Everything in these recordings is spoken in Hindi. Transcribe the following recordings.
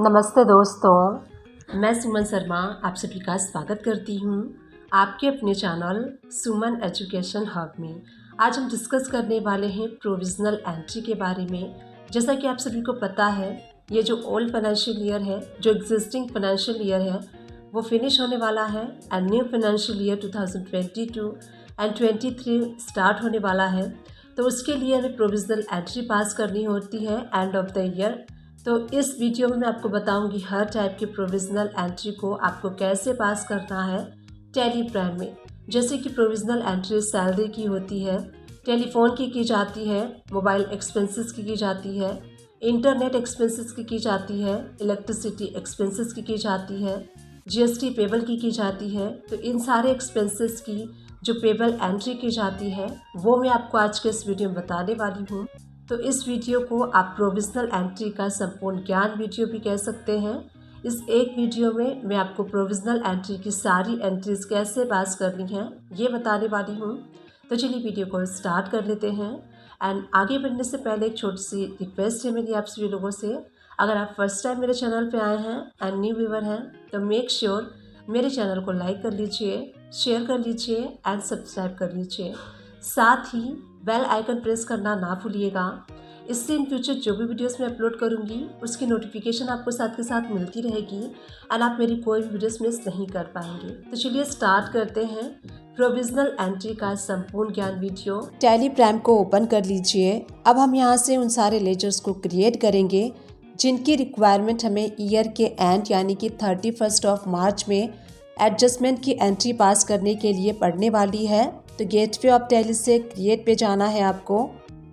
नमस्ते दोस्तों, मैं सुमन शर्मा आप सभी का स्वागत करती हूँ आपके अपने चैनल सुमन एजुकेशन हब में। आज हम डिस्कस करने वाले हैं प्रोविजनल एंट्री के बारे में। जैसा कि आप सभी को पता है, ये जो ओल्ड फाइनेंशियल ईयर है, जो एग्जिस्टिंग फाइनेंशियल ईयर है, वो फिनिश होने वाला है and new financial year 2022 and 23 start होने वाला है। तो उसके लिए हमें प्रोविजनल एंट्री पास करनी होती है एंड ऑफ द ईयर। तो इस वीडियो में मैं आपको बताऊंगी हर टाइप की प्रोविजनल एंट्री को आपको कैसे पास करना है टैली प्राइम में। जैसे कि प्रोविजनल एंट्री सैलरी की होती है, टेलीफोन की जाती है, मोबाइल एक्सपेंसेस की जाती है, इंटरनेट एक्सपेंसेस की जाती है, इलेक्ट्रिसिटी एक्सपेंसेस की जाती है, जीएसटी पेबल की जाती है। तो इन सारे एक्सपेंसेस की जो पेबल एंट्री की जाती है वो मैं आपको आज के इस वीडियो में बताने वाली हूँ। तो इस वीडियो को आप प्रोविजनल एंट्री का संपूर्ण ज्ञान वीडियो भी कह सकते हैं। इस एक वीडियो में मैं आपको प्रोविजनल एंट्री की सारी एंट्रीज कैसे पास करनी है ये बताने वाली हूँ। तो चलिए वीडियो को स्टार्ट कर लेते हैं। एंड आगे बढ़ने से पहले एक छोटी सी रिक्वेस्ट है मेरी आप सभी लोगों से। अगर आप फर्स्ट टाइम मेरे चैनल पे आए हैं एंड न्यू व्यूवर हैं तो मेक श्योर मेरे चैनल को लाइक कर लीजिए, शेयर कर लीजिए एंड सब्सक्राइब कर लीजिए। साथ ही बेल आइकन प्रेस करना ना भूलिएगा। इससे इन फ्यूचर जो भी वीडियोस मैं अपलोड करूंगी उसकी नोटिफिकेशन आपको साथ के साथ मिलती रहेगी एंड आप मेरी कोई भी वीडियोस मिस नहीं कर पाएंगे। तो चलिए स्टार्ट करते हैं प्रोविजनल एंट्री का संपूर्ण ज्ञान वीडियो। टैली प्राइम को ओपन कर लीजिए। अब हम यहाँ से उन सारे लेजर्स को क्रिएट करेंगे जिनकी रिक्वायरमेंट हमें ईयर के एंड यानी कि 31 मार्च में एडजस्टमेंट की एंट्री पास करने के लिए पड़ने वाली है। तो गेटवे ऑफ टैली से क्रिएट पे जाना है आपको।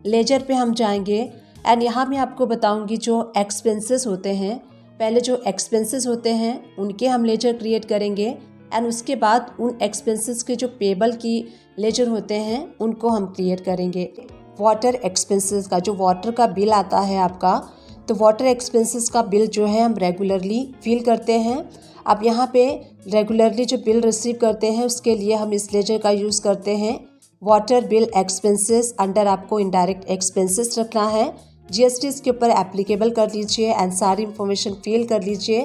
लेजर पे हम जाएंगे एंड यहाँ मैं आपको बताऊंगी जो एक्सपेंसेस होते हैं, पहले जो एक्सपेंसेस होते हैं उनके हम लेजर क्रिएट करेंगे एंड उसके बाद उन एक्सपेंसेस के जो पेबल की लेजर होते हैं उनको हम क्रिएट करेंगे। वाटर एक्सपेंसेस का जो वाटर का बिल आता है आपका, तो वाटर एक्सपेंसेस का बिल जो है हम रेगुलरली फिल करते हैं। अब यहाँ पे रेगुलरली जो बिल रिसीव करते हैं उसके लिए हम इस लेजर का यूज़ करते हैं। वाटर बिल एक्सपेंसेस अंडर आपको इनडायरेक्ट एक्सपेंसेस रखना है। जीएसटी इसके ऊपर एप्लीकेबल कर लीजिए एंड सारी इन्फॉर्मेशन फिल कर लीजिए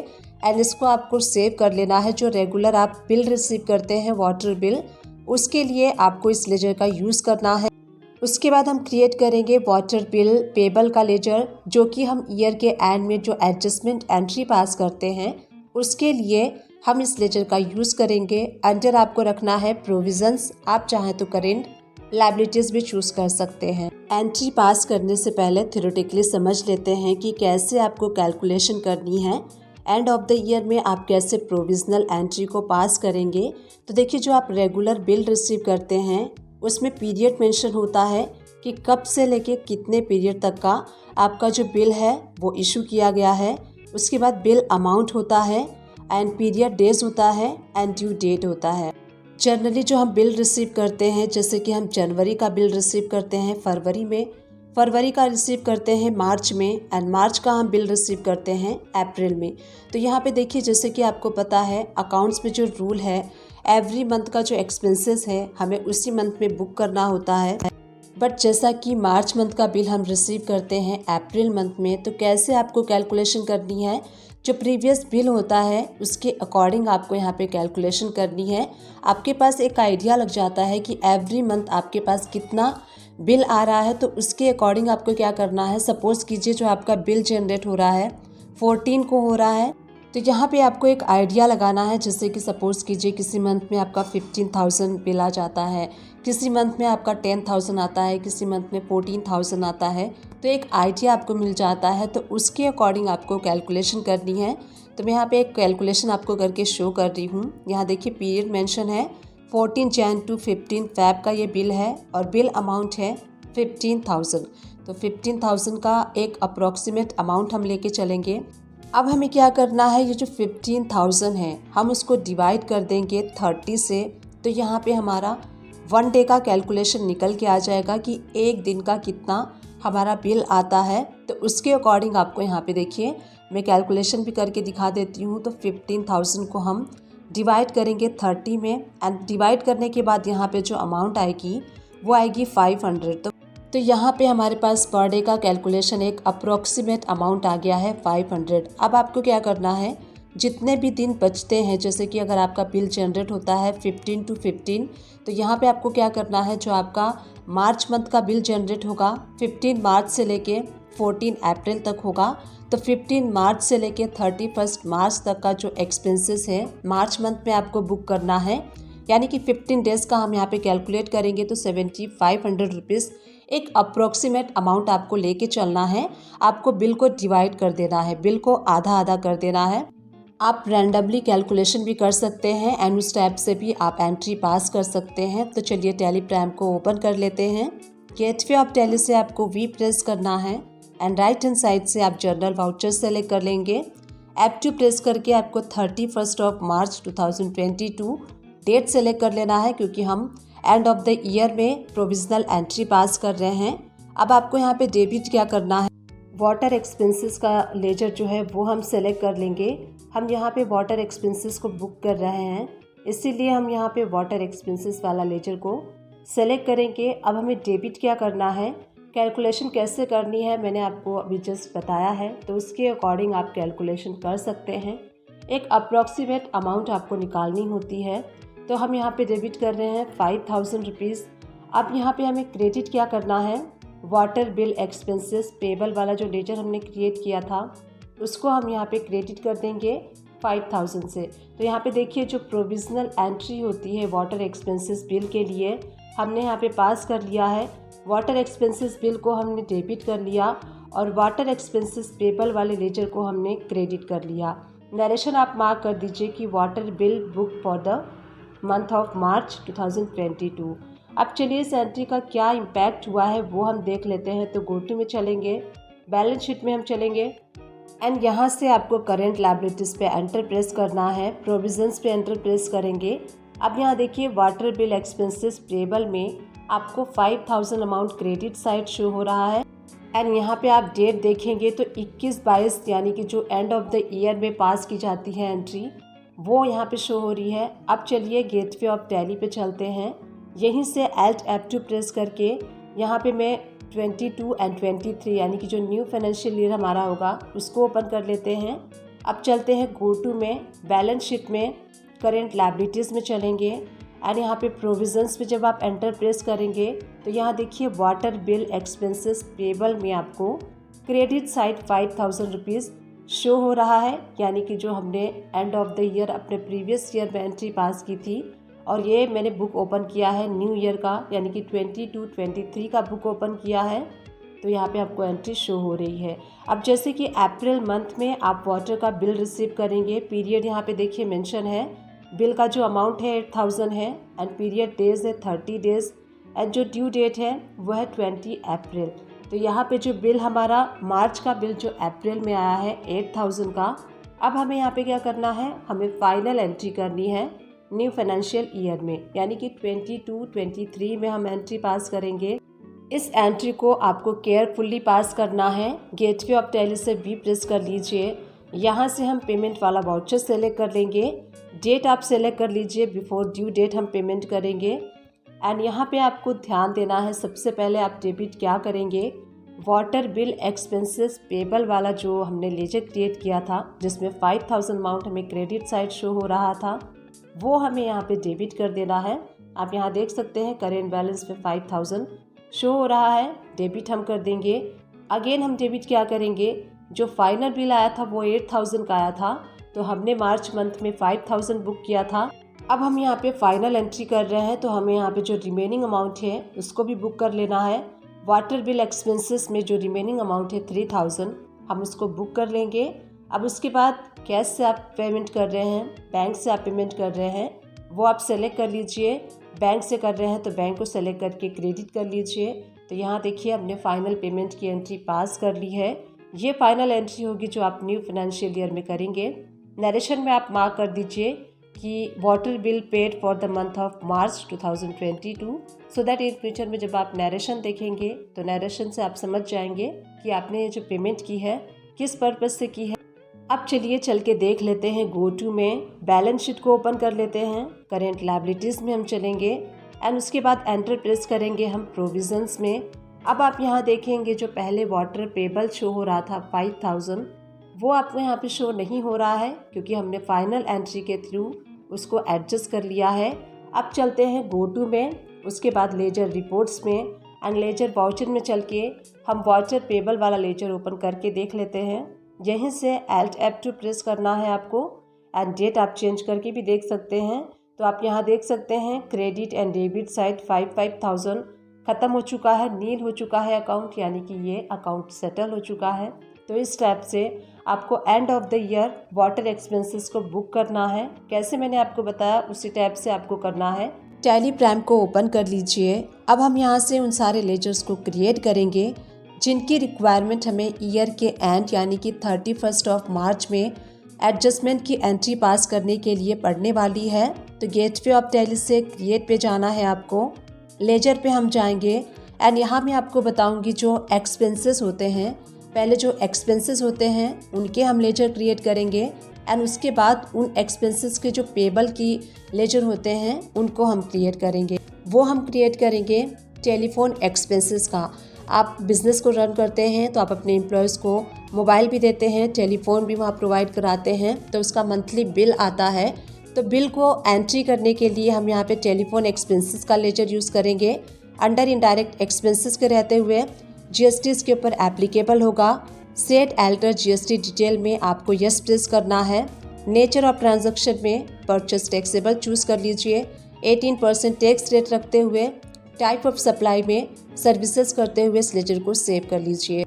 एंड इसको आपको सेव कर लेना है। जो रेगुलर आप बिल रिसीव करते हैं वाटर बिल, उसके लिए आपको इस लेजर का यूज़ करना है। उसके बाद हम क्रिएट करेंगे वाटर बिल पेबल का लेजर, जो कि हम ईयर के एंड में जो एडजस्टमेंट एंट्री पास करते हैं उसके लिए हम इस लेजर का यूज़ करेंगे। अंडर आपको रखना है प्रोविजंस, आप चाहें तो करेंट लायबिलिटीज़ भी चूज़ कर सकते हैं। एंट्री पास करने से पहले थ्योरेटिकली समझ लेते हैं कि कैसे आपको कैलकुलेशन करनी है। एंड ऑफ द ईयर में आप कैसे प्रोविजनल एंट्री को पास करेंगे। तो देखिए, जो आप रेगुलर बिल रिसीव करते हैं उसमें पीरियड मेंशन होता है कि कब से लेके कितने पीरियड तक का आपका जो बिल है वो इशू किया गया है। उसके बाद बिल अमाउंट होता है एंड पीरियड डेज होता है एंड ड्यू डेट होता है। जनरली जो हम बिल रिसीव करते हैं, जैसे कि हम जनवरी का बिल रिसीव करते हैं फरवरी में, फरवरी का रिसीव करते हैं मार्च में एंड मार्च का हम बिल रिसीव करते हैं अप्रैल में। तो यहाँ पे देखिए, जैसे कि आपको पता है अकाउंट्स में जो रूल है, एवरी मंथ का जो एक्सपेंसेस है हमें उसी मंथ में बुक करना होता है। बट जैसा कि मार्च मंथ का बिल हम रिसीव करते हैं अप्रैल मंथ में, तो कैसे आपको कैलकुलेशन करनी है, जो प्रीवियस बिल होता है उसके अकॉर्डिंग आपको यहाँ पे कैलकुलेशन करनी है। आपके पास एक आइडिया लग जाता है कि एवरी मंथ आपके पास कितना बिल आ रहा है, तो उसके अकॉर्डिंग आपको क्या करना है। सपोज़ कीजिए जो आपका बिल जनरेट हो रहा है 14 को हो रहा है, तो यहाँ पे आपको एक आइडिया लगाना है। जैसे कि सपोज़ कीजिए किसी मंथ में आपका 15,000 बिल आ जाता है, किसी मंथ में आपका 10,000 आता है, किसी मंथ में 14,000 आता है। तो एक आइडिया आपको मिल जाता है, तो उसके अकॉर्डिंग आपको कैलकुलेशन करनी है। तो मैं यहाँ पे एक कैलकुलेशन आपको करके शो कर रही हूँ। यहाँ देखिए पीरियड मेंशन है 14 जैन टू 15 फैब का ये बिल है और बिल अमाउंट है 15,000। तो 15,000 का एक अप्रॉक्सीमेट अमाउंट हम लेके चलेंगे। अब हमें क्या करना है, ये जो 15,000 है हम उसको डिवाइड कर देंगे 30 से। तो यहाँ पे हमारा 1 डे का कैलकुलेशन निकल के आ जाएगा कि एक दिन का कितना हमारा बिल आता है। तो उसके अकॉर्डिंग आपको यहाँ पे देखिए मैं कैलकुलेशन भी करके दिखा देती हूँ। तो 15,000 को हम डिवाइड करेंगे 30 में एंड डिवाइड करने के बाद यहाँ पे जो अमाउंट आएगी वो आएगी 500। तो तो यहाँ पे हमारे पास पर डे का कैलकुलेशन एक अप्रोक्सीमेट अमाउंट आ गया है 500। अब आपको क्या करना है, जितने भी दिन बचते हैं, जैसे कि अगर आपका बिल जनरेट होता है 15 to 15, तो यहाँ पे आपको क्या करना है, जो आपका मार्च मंथ का बिल जनरेट होगा 15 मार्च से लेके 14 अप्रैल तक होगा, तो 15 मार्च से लेके 31 मार्च तक का जो एक्सपेंसेस है मार्च मंथ में आपको बुक करना है। यानी कि 15 डेज़ का हम यहाँ पे कैलकुलेट करेंगे तो 7500 रुपीज़ एक अप्रोक्सीमेट अमाउंट आपको लेके चलना है। आपको बिल को डिवाइड कर देना है, बिल को आधा आधा कर देना है। आप रैंडमली कैलकुलेशन भी कर सकते हैं एंड उस टाइप से भी आप एंट्री पास कर सकते हैं। तो चलिए टैली प्राइम को ओपन कर लेते हैं। गेटवे ऑफ टैली से आपको वी प्रेस करना है एंड राइट हैंड साइड से आप जर्नल वाउचर सेलेक्ट कर लेंगे। F2 प्रेस करके आपको 31 मार्च 2022 डेट सेलेक्ट कर लेना है, क्योंकि हम एंड ऑफ द ईयर में प्रोविजनल एंट्री पास कर रहे हैं। अब आपको यहाँ पे डेबिट क्या करना है, वाटर एक्सपेंसेस का लेजर जो है वो हम सेलेक्ट कर लेंगे। हम यहाँ पे वाटर एक्सपेंसेस को बुक कर रहे हैं, इसीलिए हम यहाँ पे वाटर एक्सपेंसेस वाला लेजर को सेलेक्ट करेंगे। अब हमें डेबिट क्या करना है, कैलकुलेशन कैसे करनी है मैंने आपको अभी जस्ट बताया है, तो उसके अकॉर्डिंग आप कैलकुलेशन कर सकते हैं। एक अप्रॉक्सीमेट अमाउंट आपको निकालनी होती है, तो हम यहाँ पे डेबिट कर रहे हैं 5000 रुपीज़। अब यहाँ पे हमें क्रेडिट क्या करना है, वाटर बिल एक्सपेंसेस पेबल वाला जो लेजर हमने क्रिएट किया था उसको हम यहाँ पे क्रेडिट कर देंगे 5000 से। तो यहाँ पे देखिए जो प्रोविजनल एंट्री होती है वाटर एक्सपेंसेस बिल के लिए हमने यहाँ पे पास कर लिया है। वाटर एक्सपेंसेस बिल को हमने डेबिट कर लिया और वाटर एक्सपेंसेस पेबल वाले लेजर को हमने क्रेडिट कर लिया। नरेशन आप मार्क कर दीजिए कि water bill book for the month of March 2022। अब चलिए इस एंट्री का क्या इम्पैक्ट हुआ है वो हम देख लेते हैं। तो गो टू में चलेंगे, बैलेंस शीट में हम चलेंगे एंड यहाँ से आपको करेंट लायबिलिटीज़ पे एंटर प्रेस करना है, प्रोविजंस पे एंटर प्रेस करेंगे। अब यहाँ देखिए वाटर बिल एक्सपेंसेस पेबल में आपको 5000 अमाउंट क्रेडिट साइड शो हो रहा है एंड यहाँ पे आप डेट देखेंगे तो 21/22 यानी कि जो एंड ऑफ द ईयर में पास की जाती है एंट्री वो यहाँ पे शो हो रही है। अब चलिए गेटवे ऑफ टैली पे चलते हैं। यहीं से Alt F2 प्रेस करके यहाँ पे मैं 22 एंड 23 यानी कि जो न्यू फाइनेंशियल ईयर हमारा होगा उसको ओपन कर लेते हैं। अब चलते हैं गो टू में, बैलेंस शीट में करेंट लायबिलिटीज़ में चलेंगे एंड यहाँ पे प्रोविजंस पे जब आप एंटर प्रेस करेंगे तो यहाँ देखिए वाटर बिल एक्सपेंसेस पेबल में आपको क्रेडिट साइड 5000 रुपीज़ शो हो रहा है, यानी कि जो हमने एंड ऑफ द ईयर अपने प्रीवियस ईयर में एंट्री पास की थी। और ये मैंने बुक ओपन किया है न्यू ईयर का, यानी कि 22-23 का बुक ओपन किया है, तो यहाँ पे आपको एंट्री शो हो रही है। अब जैसे कि अप्रैल मंथ में आप वाटर का बिल रिसीव करेंगे, पीरियड यहाँ पे देखिए मेंशन है, बिल का जो अमाउंट है 8000 है एंड पीरियड डेज है 30 डेज एंड जो ड्यू डेट है वो है 20 अप्रैल। तो यहाँ पे जो बिल हमारा मार्च का बिल जो अप्रैल में आया है 8000 का, अब हमें यहाँ पे क्या करना है, हमें फाइनल एंट्री करनी है न्यू फाइनेंशियल ईयर में, यानी कि 22-23 में हम एंट्री पास करेंगे। इस एंट्री को आपको केयरफुली पास करना है। गेटवे ऑफ टैली से वी प्रेस कर लीजिए, यहाँ से हम पेमेंट वाला वाउचर सेलेक्ट कर लेंगे। डेट आप सेलेक्ट कर लीजिए, बिफोर ड्यू डेट हम पेमेंट करेंगे एंड यहाँ पे आपको ध्यान देना है। सबसे पहले आप डेबिट क्या करेंगे, वाटर बिल एक्सपेंसेस पेबल वाला जो हमने लेजर क्रिएट किया था जिसमें 5000 अमाउंट हमें क्रेडिट साइड शो हो रहा था वो हमें यहाँ पे डेबिट कर देना है। आप यहाँ देख सकते हैं करेंट बैलेंस पे 5000 शो हो रहा है, डेबिट हम कर देंगे। अगेन हम डेबिट क्या करेंगे, जो फाइनल बिल आया था वो 8000 का आया था, तो हमने मार्च मंथ में 5000 बुक किया था। अब हम यहाँ पे फाइनल एंट्री कर रहे हैं, तो हमें यहाँ पे जो रिमेनिंग अमाउंट है उसको भी बुक कर लेना है। वाटर बिल एक्सपेंसेस में जो रिमेनिंग अमाउंट है 3000 हम उसको बुक कर लेंगे। अब उसके बाद कैश से आप पेमेंट कर रहे हैं, बैंक से आप पेमेंट कर रहे हैं, वो आप सेलेक्ट कर लीजिए। बैंक से कर रहे हैं तो बैंक को सेलेक्ट करके क्रेडिट कर लीजिए। तो यहाँ देखिए हमने फाइनल पेमेंट की एंट्री पास कर ली है। ये फाइनल एंट्री होगी जो आप न्यू फाइनेंशियल ईयर में करेंगे। नरेशन में आप मार्क कर दीजिए कि water bill paid for the month of March 2022, so that in future में जब आप नरेशन देखेंगे तो नरेशन से आप समझ जाएंगे कि आपने ये जो पेमेंट की है किस पर्पज़ से की है। अब चलिए चल के देख लेते हैं। गो टू में बैलेंस शीट को ओपन कर लेते हैं, करेंट लायबिलिटीज़ में हम चलेंगे एंड उसके बाद एंटर प्रेस करेंगे हम प्रोविजंस में। अब आप यहाँ देखेंगे जो पहले वाटर पेबल शो हो रहा था 5000, वो आपको यहाँ पे शो नहीं हो रहा है क्योंकि हमने फाइनल एंट्री के थ्रू उसको एडजस्ट कर लिया है। अब चलते हैं गो टू में, उसके बाद लेजर रिपोर्ट्स में एंड लेजर वाउचर में चल के हम वाटर पेबल वाला लेजर ओपन करके देख लेते हैं। यहीं से Alt F2 प्रेस करना है आपको एंड डेट आप चेंज करके भी देख सकते हैं। तो आप यहाँ देख सकते हैं क्रेडिट एंड डेबिट साइड 55,000 ख़त्म हो चुका है, नील हो चुका है अकाउंट, यानी कि ये अकाउंट सेटल हो चुका है। तो इस टाइप से आपको end of the year water expenses को बुक करना है। कैसे मैंने आपको बताया उसी टाइप से आपको करना है। टैली प्राइम को ओपन कर लीजिए। अब हम यहाँ से उन सारे लेजर्स को क्रिएट करेंगे जिनकी रिक्वायरमेंट हमें ईयर के एंड यानी कि 31 मार्च में एडजस्टमेंट की एंट्री पास करने के लिए पड़ने वाली है। तो गेटवे ऑफ टैली से क्रिएट पे जाना है आपको, लेजर पे हम जाएंगे एंड यहाँ मैं आपको बताऊंगी जो एक्सपेंसेस होते हैं, पहले जो एक्सपेंसेस होते हैं उनके हम लेजर क्रिएट करेंगे एंड उसके बाद उन एक्सपेंसेस के जो पेबल की लेजर होते हैं उनको हम क्रिएट करेंगे। वो हम क्रिएट करेंगे टेलीफोन एक्सपेंसेस का। आप बिज़नेस को रन करते हैं तो आप अपने एम्प्लॉयज़ को मोबाइल भी देते हैं, टेलीफोन भी वहाँ प्रोवाइड कराते हैं, तो उसका मंथली बिल आता है। तो बिल को एंट्री करने के लिए हम यहाँ पे टेलीफोन एक्सपेंसेस का लेजर यूज़ करेंगे। अंडर इनडायरेक्ट एक्सपेंसेस के रहते हुए जीएसटी इसके ऊपर एप्लीकेबल होगा। सेट एल्टर जीएसटी डिटेल में आपको यस प्रेस करना है। नेचर ऑफ ट्रांजैक्शन में परचेस टैक्सेबल चूज़ कर लीजिए। 18% टैक्स रेट रखते हुए टाइप ऑफ सप्लाई में सर्विसेज करते हुए इस लेजर को सेव कर लीजिए।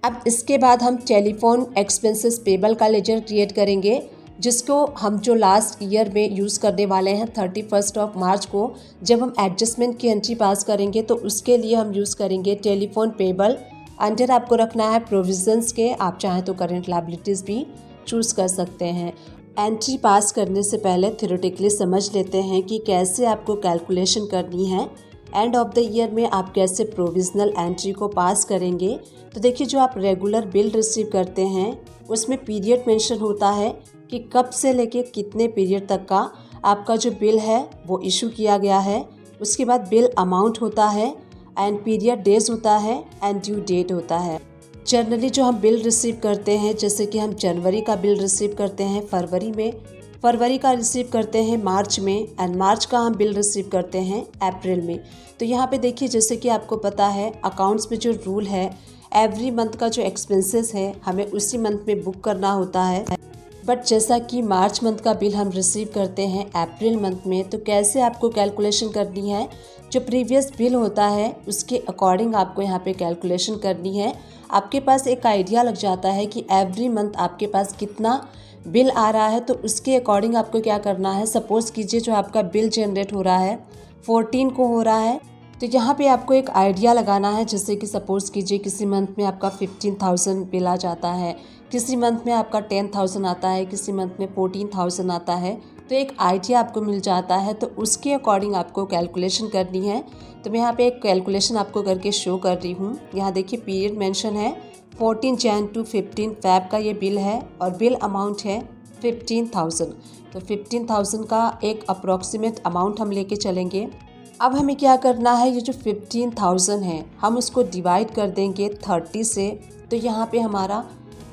अब इसके बाद हम टेलीफोन एक्सपेंसेस पेबल का लेजर क्रिएट करेंगे जिसको हम जो लास्ट ईयर में यूज़ करने वाले हैं 31 मार्च को जब हम एडजस्टमेंट की एंट्री पास करेंगे, तो उसके लिए हम यूज़ करेंगे टेलीफोन पेबल। अंडर आपको रखना है प्रोविजंस के, आप चाहें तो करेंट लायबिलिटीज़ भी चूज़ कर सकते हैं। एंट्री पास करने से पहले थ्योरेटिकली समझ लेते हैं कि कैसे आपको कैलकुलेशन करनी है। एंड ऑफ द ईयर में आप कैसे प्रोविजनल एंट्री को पास करेंगे। तो देखिए, जो आप रेगुलर बिल रिसीव करते हैं उसमें पीरियड मेंशन होता है कि कब से लेके कितने पीरियड तक का आपका जो बिल है वो इशू किया गया है। उसके बाद बिल अमाउंट होता है एंड पीरियड डेज होता है एंड ड्यू डेट होता है। जनरली जो हम बिल रिसीव करते हैं, जैसे कि हम जनवरी का बिल रिसीव करते हैं फरवरी में, फरवरी का रिसीव करते हैं मार्च में एंड मार्च का हम बिल रिसीव करते हैं अप्रैल में। तो यहाँ पे देखिए, जैसे कि आपको पता है अकाउंट्स में जो रूल है एवरी मंथ का जो एक्सपेंसेस है हमें उसी मंथ में बुक करना होता है। बट जैसा कि मार्च मंथ का बिल हम रिसीव करते हैं अप्रैल मंथ में, तो कैसे आपको कैलकुलेशन करनी है, जो प्रीवियस बिल होता है उसके अकॉर्डिंग आपको यहाँ पे कैलकुलेशन करनी है। आपके पास एक आइडिया लग जाता है कि एवरी मंथ आपके पास कितना बिल आ रहा है, तो उसके अकॉर्डिंग आपको क्या करना है। सपोज़ कीजिए जो आपका बिल जनरेट हो रहा है 14 को हो रहा है, तो यहाँ पे आपको एक आइडिया लगाना है। जैसे कि सपोज़ कीजिए किसी मंथ में आपका 15,000 बिल आ जाता है, किसी मंथ में आपका 10,000 आता है, किसी मंथ में 14,000 आता है, तो एक आइडिया आपको मिल जाता है। तो उसके अकॉर्डिंग आपको कैलकुलेशन करनी है। तो मैं यहाँ पे एक कैलकुलेशन आपको करके शो कर रही हूँ। यहाँ देखिए पीरियड मेंशन है 14 जैन टू 15 फैब का ये बिल है और बिल अमाउंट है 15,000। तो 15,000 का एक अप्रॉक्सीमेट अमाउंट हम लेके चलेंगे। अब हमें क्या करना है, ये जो 15,000 है हम उसको डिवाइड कर देंगे 30 से। तो यहाँ पे हमारा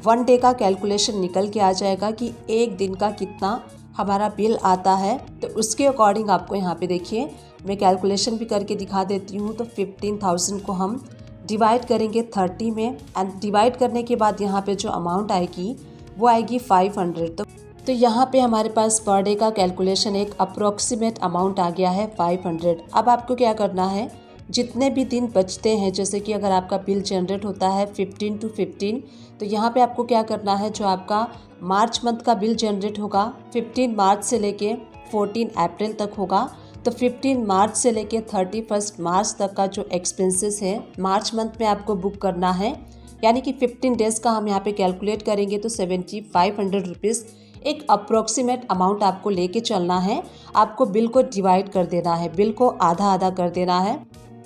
1 डे का कैलकुलेशन निकल के आ जाएगा कि एक दिन का कितना हमारा बिल आता है। तो उसके अकॉर्डिंग आपको यहाँ पे देखिए मैं कैलकुलेशन भी करके दिखा देती हूँ। तो 15,000 को हम डिवाइड करेंगे 30 में एंड डिवाइड करने के बाद यहाँ पे जो अमाउंट आएगी वो आएगी 500। तो यहाँ पे हमारे पास पर डे का कैलकुलेशन एक अप्रॉक्सीमेट अमाउंट आ गया है 500। अब आपको क्या करना है, जितने भी दिन बचते हैं, जैसे कि अगर आपका बिल जनरेट होता है 15 to 15, तो यहाँ पे आपको क्या करना है, जो आपका मार्च मंथ का बिल जनरेट होगा 15 मार्च से लेके 14 अप्रैल तक होगा। तो 15 मार्च से लेके 31 मार्च तक का जो एक्सपेंसेस है मार्च मंथ में आपको बुक करना है। यानी कि 15 डेज़ का हम यहाँ पे कैलकुलेट करेंगे तो 7,500 रुपीज़ एक अप्रॉक्सीमेट अमाउंट आपको लेके चलना है। आपको बिल को डिवाइड कर देना है, बिल को आधा आधा कर देना है।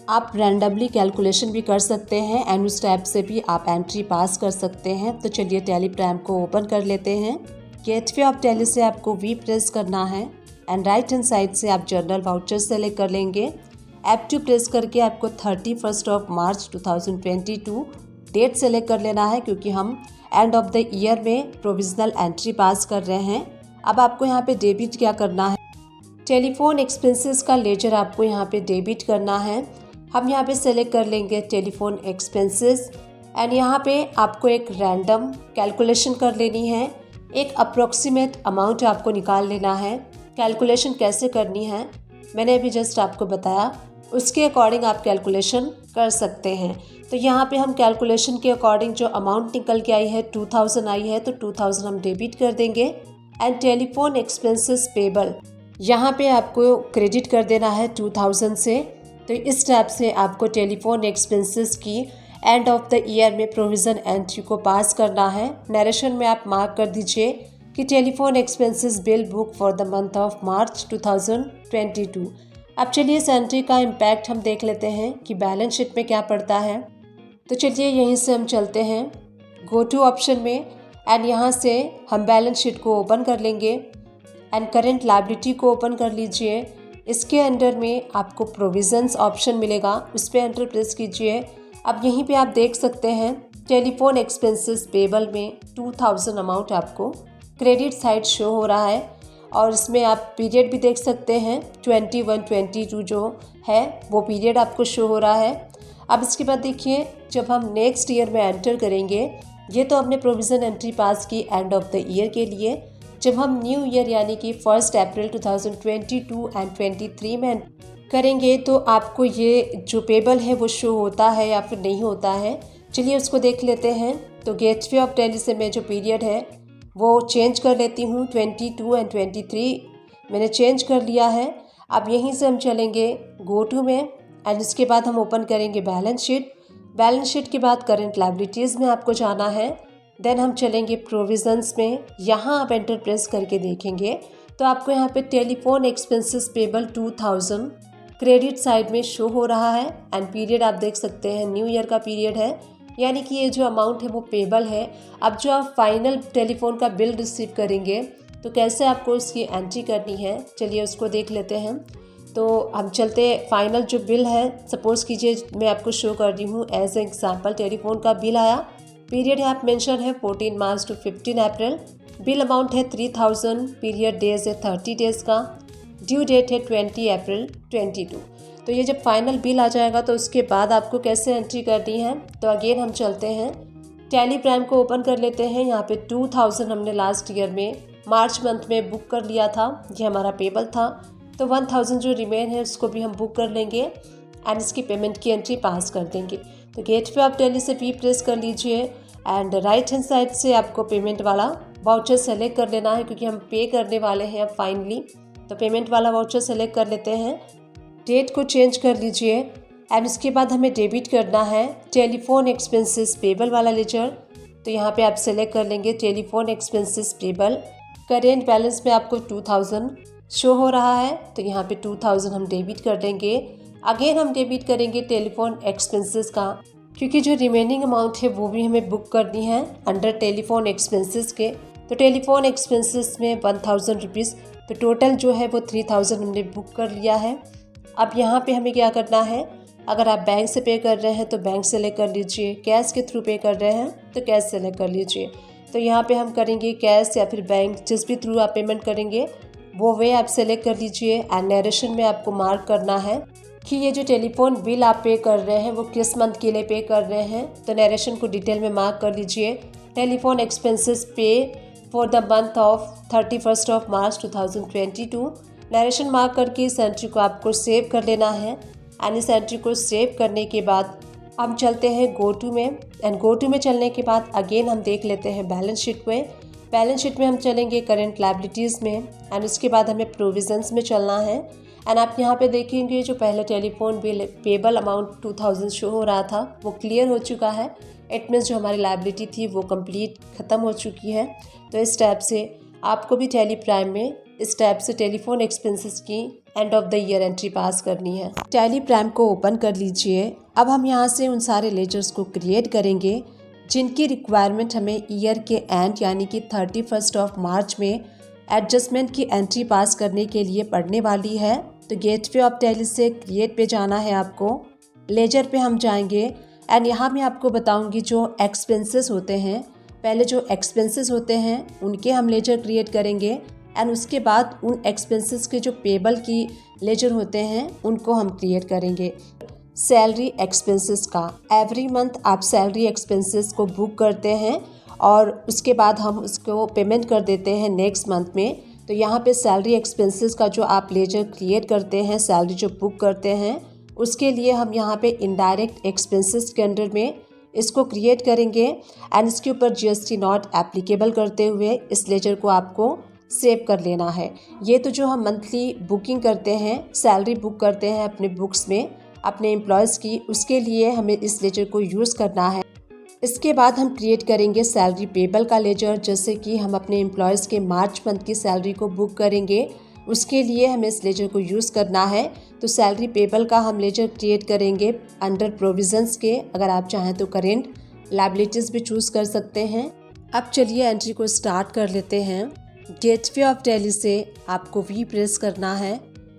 आप रैंडमली कैलकुलेशन भी कर सकते हैं एंड उस टाइप से भी आप एंट्री पास कर सकते हैं। तो चलिए टैली प्राइम को ओपन कर लेते हैं। गेटवे ऑफ टैली से आपको वी प्रेस करना है एंड राइट हैंड साइड से आप जर्नल वाउचर सेलेक्ट कर लेंगे F2 प्रेस करके आपको 31 मार्च 2022 डेट सेलेक्ट कर लेना है, क्योंकि हम एंड ऑफ द ईयर में प्रोविजनल एंट्री पास कर रहे हैं। अब आपको यहाँ पे डेबिट क्या करना है, टेलीफोन एक्सपेंसेस का लेजर आपको यहाँ पे डेबिट करना है। हम यहाँ पे सेलेक्ट कर लेंगे टेलीफोन एक्सपेंसेस एंड यहाँ पे आपको एक रैंडम कैलकुलेशन कर लेनी है। एक अप्रोक्सीमेट अमाउंट आपको निकाल लेना है। कैलकुलेशन कैसे करनी है मैंने अभी जस्ट आपको बताया, उसके अकॉर्डिंग आप कैलकुलेशन कर सकते हैं। तो यहाँ पे हम कैलकुलेशन के अकॉर्डिंग जो अमाउंट निकल के आई है 2000 आई है, तो 2000 हम डेबिट कर देंगे। एंड टेलीफोन एक्सपेंसेस पेबल यहाँ पे आपको क्रेडिट कर देना है 2000 से। तो इस टाइप से आपको टेलीफोन एक्सपेंसेस की एंड ऑफ द ईयर में प्रोविज़न एंट्री को पास करना है। नरेशन में आप मार्क कर दीजिए कि telephone expenses bill book for the month of March 2022। अब चलिए इस एंट्री का इम्पैक्ट हम देख लेते हैं कि बैलेंस शीट में क्या पड़ता है। तो चलिए यहीं से हम चलते हैं गो टू ऑप्शन में एंड यहाँ से हम बैलेंस शीट को ओपन कर लेंगे एंड करेंट लायबिलिटी को ओपन कर लीजिए। इसके अंडर में आपको प्रोविजंस ऑप्शन मिलेगा, उस पर एंटर प्रेस कीजिए। अब यहीं पे आप देख सकते हैं टेलीफोन एक्सपेंसेस पेबल में 2000 अमाउंट आपको क्रेडिट साइड शो हो रहा है और इसमें आप पीरियड भी देख सकते हैं 21-22 जो है वो पीरियड आपको शो हो रहा है। अब इसके बाद देखिए जब हम नेक्स्ट ईयर में एंटर करेंगे, ये तो हमने प्रोविज़न एंट्री पास की एंड ऑफ द ईयर के लिए। जब हम न्यू ईयर यानी कि 1 अप्रैल 2022 एंड 23 में करेंगे तो आपको ये जो पेबल है वो शो होता है या फिर नहीं होता है, चलिए उसको देख लेते हैं। तो गेटवे ऑफ दिल्ली से मैं जो पीरियड है वो चेंज कर लेती हूँ, 22 एंड 23 मैंने चेंज कर लिया है। अब यहीं से हम चलेंगे गो टू में एंड इसके बाद हम ओपन करेंगे बैलेंस शीट। बैलेंस शीट के बाद करेंट लायबिलिटीज़ में आपको जाना है। देन हम चलेंगे प्रोविजंस में, यहाँ आप एंटर प्रेस करके देखेंगे तो आपको यहाँ पे telephone expenses payable 2000 credit side में शो हो रहा है एंड पीरियड आप देख सकते हैं न्यू ईयर का पीरियड है, यानी कि ये जो अमाउंट है वो पेबल है। अब जो आप फाइनल टेलीफोन का बिल रिसीव करेंगे तो कैसे आपको उसकी एंट्री करनी है, चलिए उसको देख लेते हैं। तो हम चलते फाइनल जो बिल है, सपोज़ कीजिए मैं आपको शो कर रही हूँ एज एग्जाम्पल टेलीफोन का बिल आया, पीरियड यहाँ आप मेंशन है 14 मार्च टू 15 अप्रैल, बिल अमाउंट है 3000, पीरियड डेज है 30 डेज़ का, ड्यू डेट है 20 अप्रैल 22। तो ये जब फाइनल बिल आ जाएगा तो उसके बाद आपको कैसे एंट्री करनी है, तो अगेन हम चलते हैं टैली प्राइम को ओपन कर लेते हैं। यहाँ पे 2000 हमने लास्ट ईयर में मार्च मंथ में बुक कर लिया था, ये हमारा पेबल था। तो 1000 जो रिमेन है उसको भी हम बुक कर लेंगे एंड इसकी पेमेंट की एंट्री पास कर देंगे। तो गेटवे ऑफ दिल्ली से भी प्रेस कर लीजिए एंड राइट हैंड साइड से आपको पेमेंट वाला वाउचर सेलेक्ट कर लेना है, क्योंकि हम पे करने वाले हैं अब फाइनली। तो पेमेंट वाला वाउचर सेलेक्ट कर लेते हैं, डेट को चेंज कर लीजिए एंड उसके बाद हमें डेबिट करना है टेलीफोन एक्सपेंसेस पेबल वाला लेजर। तो यहाँ पे आप सेलेक्ट कर लेंगे telephone expenses payable. Current balance में आपको 2000 शो हो रहा है, तो यहाँ पे 2000 हम डेबिट कर देंगे। अगेन हम डेबिट करेंगे टेलीफोन एक्सपेंसेस का, क्योंकि जो रिमेनिंग अमाउंट है वो भी हमें बुक करनी है अंडर टेलीफोन एक्सपेंसेस के। तो टेलीफोन एक्सपेंसेस में 1000 रुपीज़, तो टोटल जो है वो 3000 हमने बुक कर लिया है। अब यहाँ पे हमें क्या करना है, अगर आप बैंक से पे कर रहे हैं तो बैंक सेलेक्ट कर लीजिए, कैश के थ्रू पे कर रहे हैं तो कैश सेलेक्ट कर लीजिए। तो यहाँ पे हम करेंगे कैश या फिर बैंक, जिस भी थ्रू आप पेमेंट करेंगे वो वे आप सेलेक्ट कर लीजिए एंड नरेशन में आपको मार्क करना है कि ये जो टेलीफोन बिल आप पे कर रहे हैं वो किस मंथ के लिए पे कर रहे हैं। तो नरेशन को डिटेल में मार्क कर लीजिए, टेलीफोन एक्सपेंसेस पे for the month of 31 March 2022। Narration mark करके इस एंट्री को आपको सेव कर लेना है एंड इस एंट्री को सेव करने के बाद हम चलते हैं गो टू में एंड गो टू में चलने के बाद अगेन हम देख लेते हैं बैलेंस शीट में। बैलेंस शीट में हम चलेंगे करेंट लायबिलिटीज़ में एंड उसके बाद हमें प्रोविजंस में चलना है एंड आप यहाँ पे देखेंगे जो पहले telephone bill payable amount 2000 show हो रहा था वो क्लियर हो चुका है। इट मीन्स जो हमारी लायबिलिटी थी वो कंप्लीट ख़त्म हो चुकी है। तो इस टाइप से आपको भी टैली प्राइम में इस टाइप से टेलीफोन एक्सपेंसेस की end of the year entry पास करनी है। टैली प्राइम को ओपन कर लीजिए। अब हम यहाँ से उन सारे लेजर्स को क्रिएट करेंगे जिनकी रिक्वायरमेंट हमें ईयर के एंड यानी कि 31 मार्च में एडजस्टमेंट की एंट्री पास करने के लिए पड़ने वाली है। तो गेटवे ऑफ टैली से क्रिएट पे जाना है आपको। लेजर पे हम जाएंगे एंड यहाँ मैं आपको बताऊंगी जो एक्सपेंसेस होते हैं, पहले जो एक्सपेंसेस होते हैं उनके हम लेजर क्रिएट करेंगे एंड उसके बाद उन एक्सपेंसेस के जो पेबल की लेजर होते हैं उनको हम क्रिएट करेंगे। सैलरी एक्सपेंसेस का एवरी मंथ आप सैलरी एक्सपेंसेस को बुक करते हैं और उसके बाद हम उसको पेमेंट कर देते हैं नेक्स्ट मंथ में। तो यहाँ पे सैलरी एक्सपेंसेस का जो आप लेजर क्रिएट करते हैं, सैलरी जो बुक करते हैं, उसके लिए हम यहाँ पे इनडायरेक्ट एक्सपेंसेस के अंडर में इसको क्रिएट करेंगे एंड इसके ऊपर जीएसटी नॉट एप्लीकेबल करते हुए इस लेजर को आपको सेव कर लेना है। ये तो जो हम मंथली बुकिंग करते हैं, सैलरी बुक करते हैं अपने बुक्स में अपने एम्प्लॉयज़ की, उसके लिए हमें इस लेजर को यूज़ करना है। इसके बाद हम क्रिएट करेंगे सैलरी पेबल का लेजर, जैसे कि हम अपने एम्प्लॉयज़ के मार्च मंथ की सैलरी को बुक करेंगे, उसके लिए हमें इस लेजर को यूज़ करना है। तो सैलरी पेबल का हम लेजर क्रिएट करेंगे अंडर प्रोविजंस के। अगर आप चाहें तो करेंट लायबिलिटीज़ भी चूज़ कर सकते हैं। अब चलिए एंट्री को स्टार्ट कर लेते हैं। गेटवे ऑफ टैली से आपको वी प्रेस करना है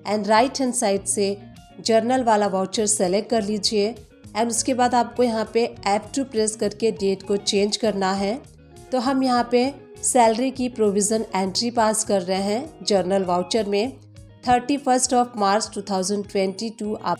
एंड राइट हैंड साइड से जर्नल वाला वाउचर सेलेक्ट कर लीजिए एंड उसके बाद आपको यहाँ पे F2 प्रेस करके डेट को चेंज करना है। तो हम यहाँ पे सैलरी की प्रोविज़न एंट्री पास कर रहे हैं जर्नल वाउचर में 31 मार्च 2022। आप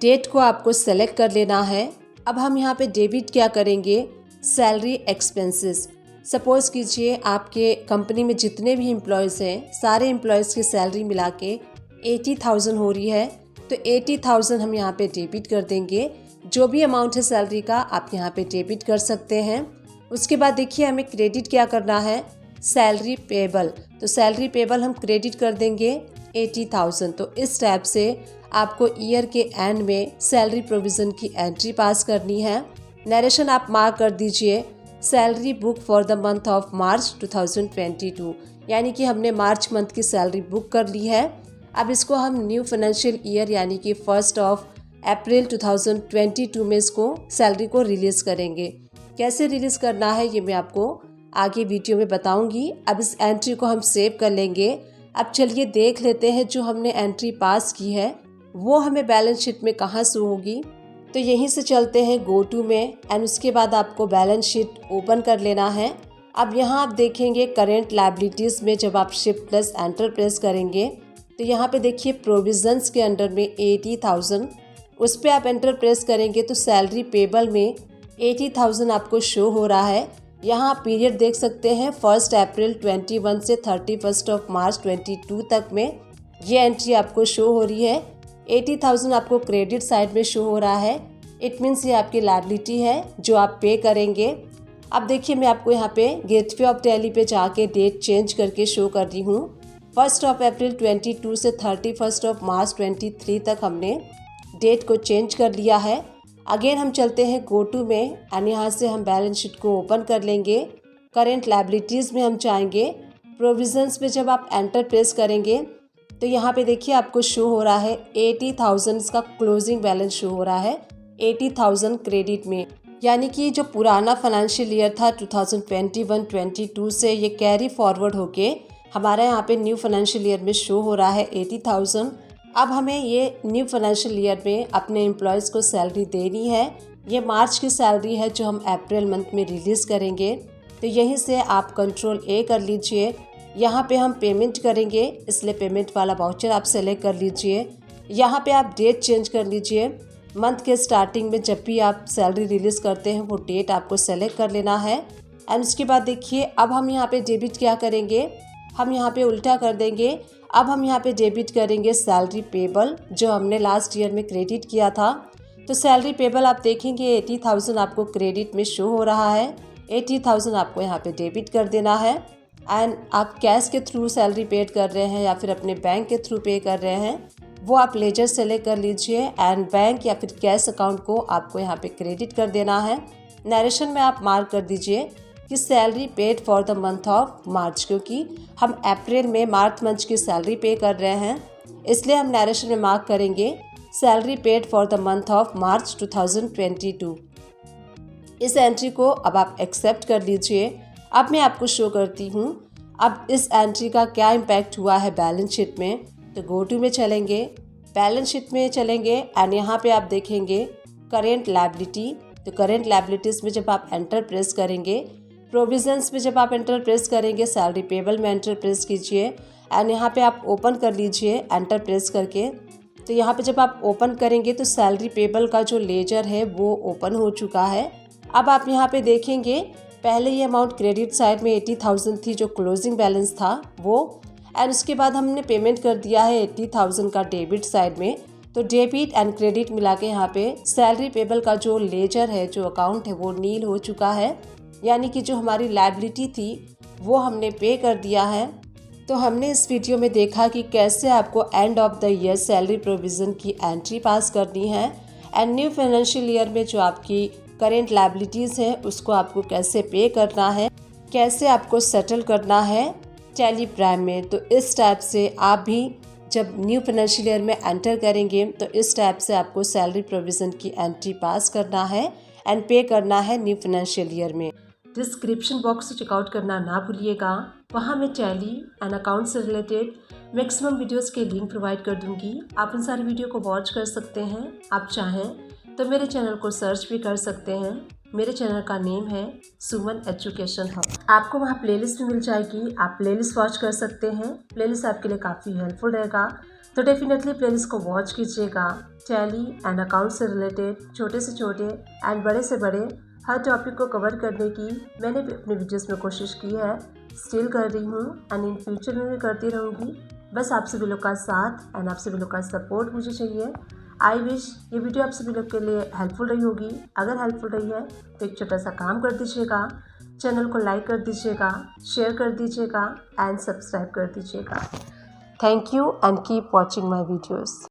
डेट को आपको सेलेक्ट कर लेना है। अब हम यहाँ पे डेबिट क्या करेंगे, सैलरी एक्सपेंसेस। सपोज़ कीजिए आपके कंपनी में जितने भी एम्प्लॉयज़ हैं, सारे एम्प्लॉयज़ की सैलरी मिला के 80,000 हो रही है, तो 80,000 हम यहाँ पे डेबिट कर देंगे। जो भी अमाउंट है सैलरी का आप यहाँ पे डेबिट कर सकते हैं। उसके बाद देखिए हमें क्रेडिट क्या करना है, सैलरी पेबल। तो सैलरी पेबल हम क्रेडिट कर देंगे 80,000। तो इस टाइप से आपको ईयर के एंड में सैलरी प्रोविज़न की एंट्री पास करनी है। नरेशन आप मार्क कर दीजिए salary book for the month of March 2022, यानी कि हमने मार्च मंथ की सैलरी बुक कर ली है। अब इसको हम न्यू फाइनेंशियल ईयर यानी कि 1 अप्रैल 2022 में इसको सैलरी को रिलीज़ करेंगे। कैसे रिलीज़ करना है ये मैं आपको आगे वीडियो में बताऊंगी। अब इस एंट्री को हम सेव कर लेंगे। अब चलिए देख लेते हैं जो हमने एंट्री पास की है वो हमें बैलेंस शीट में कहाँ शो होगी। तो यहीं से चलते हैं गो टू में एंड उसके बाद आपको बैलेंस शीट ओपन कर लेना है। अब यहाँ आप देखेंगे करेंट लायबिलिटीज़ में जब आप शिफ्ट प्लस एंटर प्रेस करेंगे तो यहाँ पे देखिए प्रोविजंस के अंडर में 80,000, उस पर आप एंटर प्रेस करेंगे तो सैलरी पेबल में 80,000 आपको शो हो रहा है। यहाँ आप पीरियड देख सकते हैं 1 अप्रैल 21 से 31 मार्च 22 तक में ये एंट्री आपको शो हो रही है। 80,000 आपको क्रेडिट साइड में शो हो रहा है। इट मीन्स ये आपकी लायबिलिटी है जो आप पे करेंगे। अब देखिए मैं आपको यहाँ पे गेटवे ऑफ टैली पे जाके डेट चेंज करके शो कर रही हूँ। 1 अप्रैल 22 से 31 मार्च 23 तक हमने डेट को चेंज कर लिया है। अगेन हम चलते हैं गो टू में एंड यहाँ से हम बैलेंस शीट को ओपन कर लेंगे। करेंट लायबिलिटीज़ में हम जाएंगे। प्रोविजंस में जब आप एंटर प्रेस करेंगे तो यहाँ पे देखिए आपको शो हो रहा है 80,000 इसका क्लोजिंग बैलेंस शो हो रहा है 80,000 क्रेडिट में, यानी कि जो पुराना फाइनेंशियल ईयर था 2021-22 से ये कैरी फॉरवर्ड होके हमारा यहाँ पे न्यू फाइनेंशियल ईयर में शो हो रहा है 80,000। अब हमें ये न्यू फाइनेंशियल ईयर में अपने एम्प्लॉयज़ को सैलरी देनी है। ये मार्च की सैलरी है जो हम अप्रैल मंथ में रिलीज़ करेंगे। तो यहीं से आप कंट्रोल ए कर लीजिए। यहाँ पे हम पेमेंट करेंगे, इसलिए पेमेंट वाला वाउचर आप सेलेक्ट कर लीजिए। यहाँ पे आप डेट चेंज कर लीजिए। मंथ के स्टार्टिंग में जब भी आप सैलरी रिलीज़ करते हैं वो डेट आपको सेलेक्ट कर लेना है। एंड उसके बाद देखिए अब हम यहाँ पे डेबिट क्या करेंगे, हम यहाँ पे उल्टा कर देंगे। अब हम यहाँ पे डेबिट करेंगे सैलरी पेबल जो हमने लास्ट ईयर में क्रेडिट किया था। तो सैलरी पेबल आप देखेंगे 80,000 आपको क्रेडिट में शो हो रहा है, 80,000 आपको यहाँ पे डेबिट कर देना है। एंड आप कैश के थ्रू सैलरी पेड कर रहे हैं या फिर अपने बैंक के थ्रू पे कर रहे हैं वो आप लेजर सेलेक्ट कर लीजिए एंड बैंक या फिर कैश अकाउंट को आपको यहाँ पे क्रेडिट कर देना है। नरेशन में आप मार्क कर दीजिए कि salary paid for the month of March, क्योंकि हम अप्रैल में मार्च मंथ की सैलरी पे कर रहे हैं, इसलिए हम नरेशन में मार्क करेंगे salary paid for the month of March 2022। इस एंट्री को अब आप एक्सेप्ट कर लीजिए। अब मैं आपको शो करती हूँ अब इस एंट्री का क्या इम्पैक्ट हुआ है बैलेंस शीट में। तो गो टू में चलेंगे बैलेंस शीट में चलेंगे एंड यहाँ पे आप देखेंगे करेंट लायबिलिटी। तो करेंट लायबिलिटीज़ में जब आप एंटर प्रेस करेंगे, प्रोविजंस में जब आप एंटर प्रेस करेंगे, सैलरी पेबल में एंटर प्रेस कीजिए एंड यहाँ पे आप ओपन कर लीजिए एंटर प्रेस करके। तो यहाँ पे जब आप ओपन करेंगे तो सैलरी पेबल का जो लेजर है वो ओपन हो चुका है। अब आप यहाँ पे देखेंगे पहले ये अमाउंट क्रेडिट साइड में 80,000 थी जो क्लोजिंग बैलेंस था वो, एंड उसके बाद हमने पेमेंट कर दिया है 80,000 का डेबिट साइड में। तो डेबिट एंड क्रेडिट मिला के यहाँ पे सैलरी पेबल का जो लेजर है, जो अकाउंट है वो नील हो चुका है, यानी कि जो हमारी लायबिलिटी थी वो हमने पे कर दिया है। तो हमने इस वीडियो में देखा कि कैसे आपको end of the year salary provision की एंट्री पास करनी है एंड न्यू फाइनेंशियल ईयर में जो आपकी करेंट लायबिलिटीज़ है उसको आपको कैसे पे करना है, कैसे आपको सेटल करना है टैली प्राइम में। तो इस टाइप से आप भी जब न्यू फाइनेंशियल ईयर में एंटर करेंगे तो इस टाइप से आपको सैलरी प्रोविज़न की एंट्री पास करना है एंड पे करना है न्यू फाइनेंशियल ईयर में। डिस्क्रिप्शन बॉक्स से चेकआउट करना ना भूलिएगा, वहाँ मैं टैली एंड अकाउंट से रिलेटेड मैक्सिमम वीडियोस के लिंक प्रोवाइड कर दूंगी। आप इन सारी वीडियो को वॉच कर सकते हैं। आप चाहें तो मेरे चैनल को सर्च भी कर सकते हैं। मेरे चैनल का नेम है सुमन एजुकेशन हब। आपको वहाँ प्लेलिस्ट भी मिल जाएगी, आप प्लेलिस्ट वॉच कर सकते हैं। प्लेलिस्ट आपके लिए काफ़ी हेल्पफुल रहेगा, तो डेफिनेटली प्लेलिस्ट को वॉच कीजिएगा। टैली एंड अकाउंट से रिलेटेड छोटे से छोटे एंड बड़े से बड़े हर टॉपिक को कवर करने की मैंने भी अपने वीडियोस में कोशिश की है, स्टिल कर रही हूँ एंड इन फ्यूचर में भी करती रहूँगी। बस आप सभी लोग का साथ एंड आप सभी लोग का सपोर्ट मुझे चाहिए। आई विश ये वीडियो आप सभी लोग के लिए हेल्पफुल रही होगी। अगर हेल्पफुल रही है तो एक छोटा सा काम कर दीजिएगा, चैनल को लाइक कर दीजिएगा, शेयर कर दीजिएगा एंड सब्सक्राइब कर दीजिएगा। Thank you and keep watching my videos.